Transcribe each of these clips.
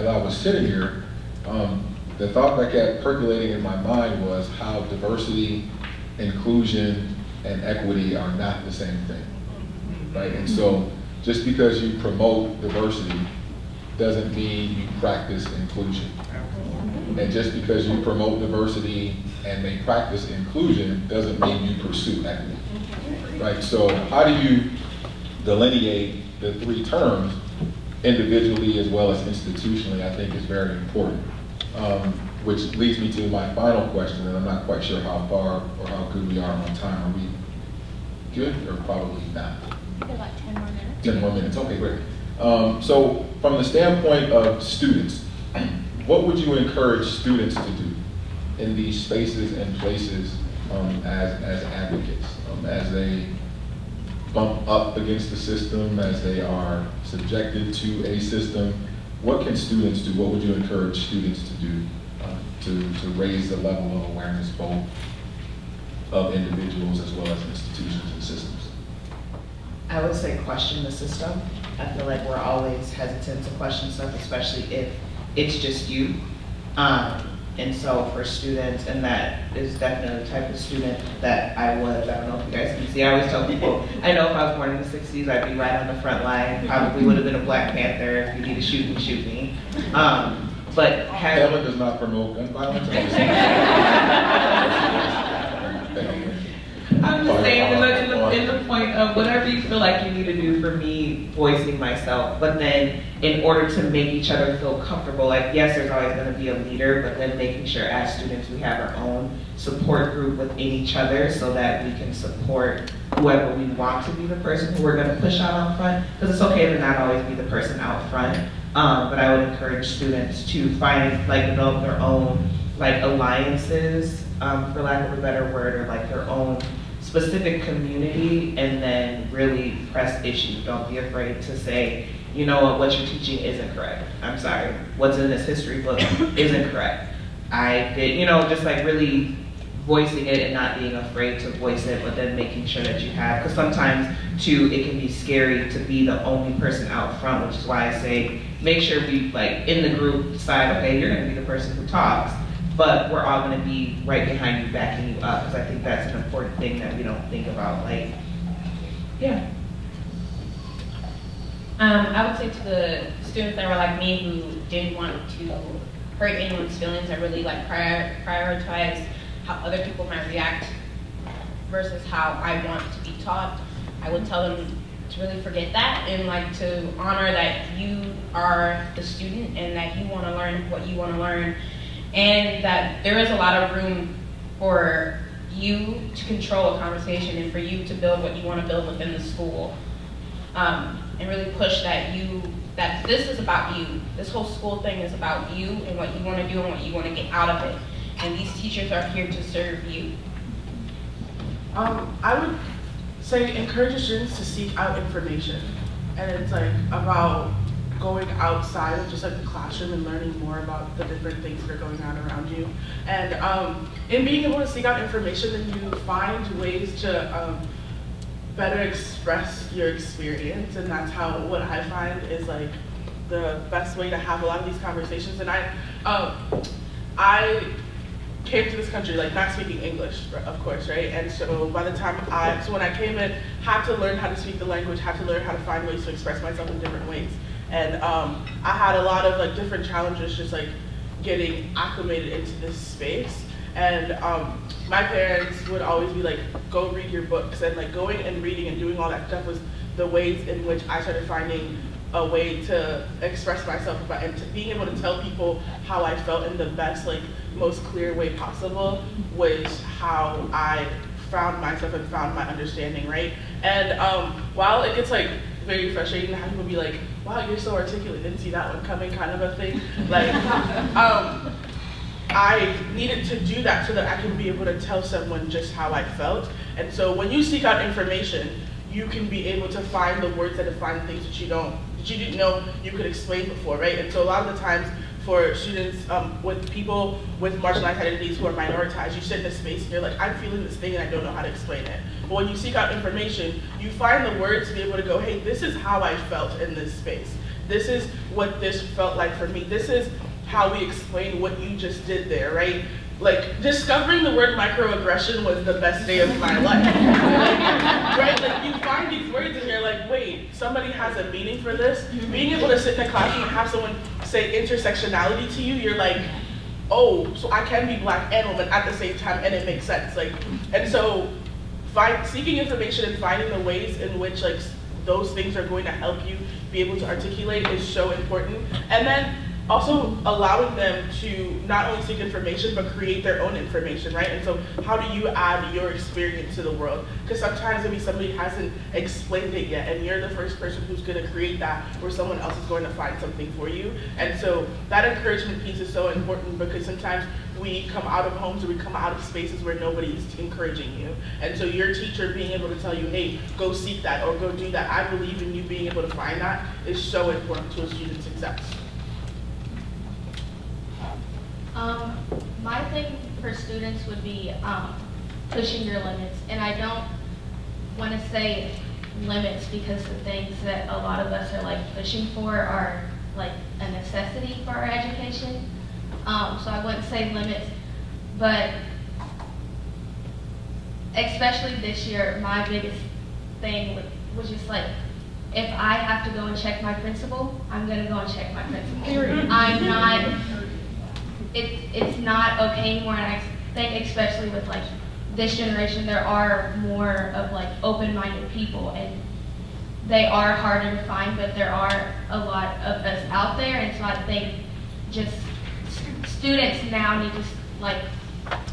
as I was sitting here, the thought that kept percolating in my mind was how diversity, inclusion, and equity are not the same thing, right? And so just because you promote diversity doesn't mean you practice inclusion. And just because you promote diversity and may practice inclusion doesn't mean you pursue equity, right? So how do you delineate the three terms individually as well as institutionally, I think is very important. Which leads me to my final question, and I'm not quite sure how far or how good we are on time. Are we good or probably not? About 10 more minutes. 10 more minutes, okay, great. So from the standpoint of students, what would you encourage students to do in these spaces and places as advocates, as they bump up against the system, as they are subjected to a system? What can students do? What would you encourage students to do to raise the level of awareness both of individuals as well as institutions and systems? I would say question the system. I feel like we're always hesitant to question stuff, especially if it's just you. And so for students, and that is definitely the type of student that I was. I don't know if you guys can see. I always tell people, I know if I was born in the 60s, I'd be right on the front line. Probably would have been a Black Panther. If you need to shoot me, shoot me. But Hamline does not promote gun violence. I'm just saying, in the point of whatever you feel like you need to do, for me, voicing myself. But then in order to make each other feel comfortable, like yes, there's always going to be a leader, but then making sure as students we have our own support group within each other so that we can support whoever we want to be the person who we're going to push out on front. Because it's okay to not always be the person out front. But I would encourage students to find, like, develop their own, like, alliances, for lack of a better word, or like their own specific community, and then really press issue. Don't be afraid to say, you know what you're teaching isn't correct. I'm sorry, what's in this history book isn't correct. I did, just like really voicing it and not being afraid to voice it, but then making sure that you have, because sometimes too, it can be scary to be the only person out front, which is why I say, make sure we, like, in the group decide, okay, you're gonna be the person who talks, but we're all gonna be right behind you, backing you up, because I think that's an important thing that we don't think about, like, yeah. I would say to the students that were like me who didn't want to hurt anyone's feelings, I really like prioritize how other people might react versus how I want to be taught. I would tell them to really forget that and like to honor that you are the student and that you want to learn what you want to learn, and that there is a lot of room for you to control a conversation and for you to build what you want to build within the school. And really push that this is about you. This whole school thing is about you and what you want to do and what you want to get out of it. And these teachers are here to serve you. I would say encourage your students to seek out information. And it's like about going outside of just like the classroom and learning more about the different things that are going on around you. And in being able to seek out information, then you find ways to better express your experience, and that's what I find is like the best way to have a lot of these conversations. And I came to this country like not speaking English, of course, right? And so by the time when I came in, had to learn how to speak the language, had to learn how to find ways to express myself in different ways. And I had a lot of like different challenges just like getting acclimated into this space. And my parents would always be like, go read your books, and like going and reading and doing all that stuff was the ways in which I started finding a way to express myself about, and to being able to tell people how I felt in the best, like most clear way possible was how I found myself and found my understanding, right? And while it gets like very frustrating to have people be like, wow, you're so articulate, didn't see that one coming, kind of a thing, like, I needed to do that so that I can be able to tell someone just how I felt. And so when you seek out information, you can be able to find the words that define things that you didn't know you could explain before, right? And so a lot of the times for students with people with marginalized identities who are minoritized, you sit in a space and you're like, I'm feeling this thing and I don't know how to explain it. But when you seek out information, you find the words to be able to go, hey, this is how I felt in this space. this is what this felt like for me. This is how we explain what you just did there, right? Like, discovering the word microaggression was the best day of my life. Right? Like, you find these words and you're like, wait, somebody has a meaning for this? Being able to sit in a classroom and have someone say intersectionality to you, you're like, oh, so I can be black and woman at the same time, and it makes sense. Like, and so seeking information and finding the ways in which like those things are going to help you be able to articulate is so important. And then also allowing them to not only seek information, but create their own information, right? And so how do you add your experience to the world? Because sometimes maybe somebody hasn't explained it yet, and you're the first person who's gonna create that, where someone else is going to find something for you. And so that encouragement piece is so important, because sometimes we come out of homes or we come out of spaces where nobody's encouraging you. And so your teacher being able to tell you, hey, go seek that or go do that, I believe in you being able to find that is so important to a student's success. My thing for students would be pushing your limits. And I don't want to say limits because the things that a lot of us are like pushing for are like a necessity for our education. So I wouldn't say limits, but especially this year, my biggest thing was just like, if I have to go and check my principal, I'm gonna go and check my principal. I'm not, it's not okay anymore, and I think especially with like this generation, there are more of like open-minded people, and they are harder to find, but there are a lot of us out there, and so I think just students now need to like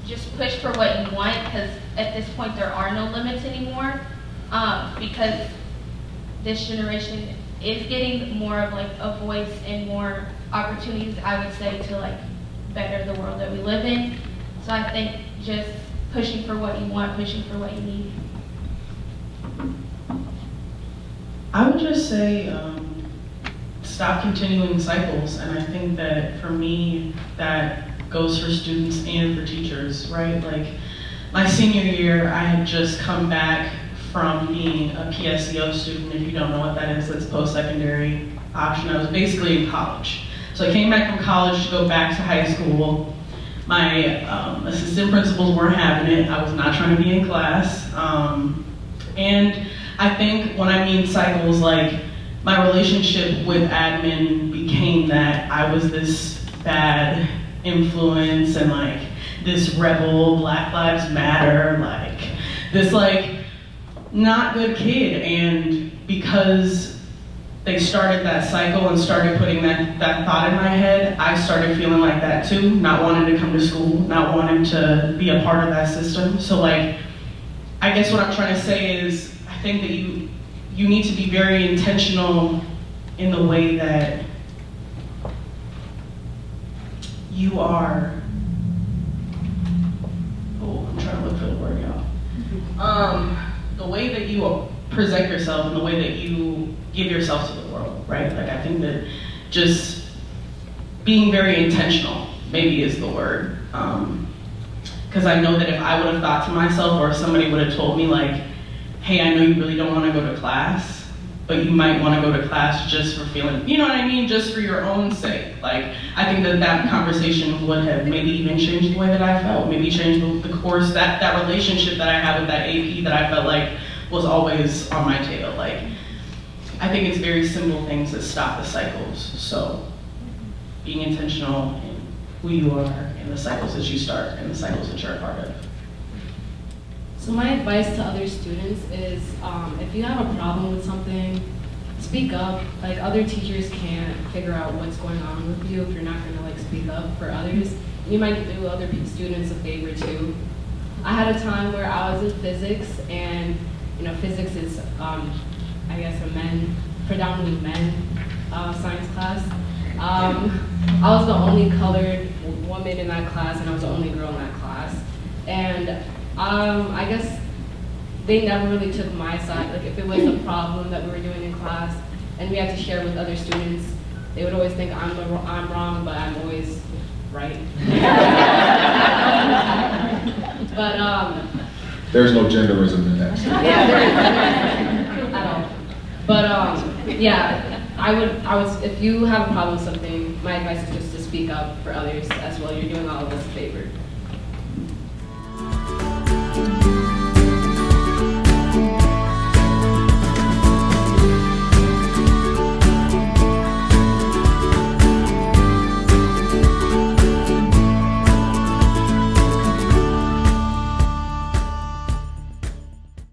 just push for what you want, because at this point there are no limits anymore, because this generation is getting more of like a voice and more opportunities, I would say, to like better the world that we live in. So I think just pushing for what you want, pushing for what you need. I would just say stop continuing cycles, and I think that for me that goes for students and for teachers, right? Like my senior year, I had just come back from being a PSEO student. If you don't know what that is, that's post-secondary option. I was basically in college. So I came back from college to go back to high school. My assistant principals weren't having it. I was not trying to be in class. And I think when I mean cycles, like my relationship with admin became that I was this bad influence and like this rebel, Black Lives Matter, like this like not good kid. And because they started that cycle and started putting that thought in my head, I started feeling like that too, not wanting to come to school, not wanting to be a part of that system. So like, I guess what I'm trying to say is, I think that you need to be very intentional in the way that you are, I'm trying to look for the word, y'all. The way that you present yourself and the way that you give yourself to the world, right? Like I think that just being very intentional maybe is the word. Because I know that if I would have thought to myself, or if somebody would have told me like, hey, I know you really don't want to go to class, but you might want to go to class just for feeling, you know what I mean, just for your own sake. Like, I think that conversation would have maybe even changed the way that I felt, maybe changed the course, that relationship that I had with that AP that I felt like was always on my tail. Like, I think it's very simple things that stop the cycles. So, being intentional in who you are and the cycles that you start and the cycles that you're a part of. So my advice to other students is, if you have a problem with something, speak up. Like other teachers can't figure out what's going on with you if you're not going to like speak up for others. You might do other students a favor too. I had a time where I was in physics, and you know, physics is, I guess, predominantly men science class. I was the only colored woman in that class, and I was the only girl in that class. And I guess they never really took my side. Like if it was a problem that we were doing in class and we had to share with other students, they would always think I'm wrong, but I'm always right. But there's no genderism in that. yeah, there is at all. But yeah, if you have a problem with something, my advice is just to speak up for others as well. You're doing all of us a favor.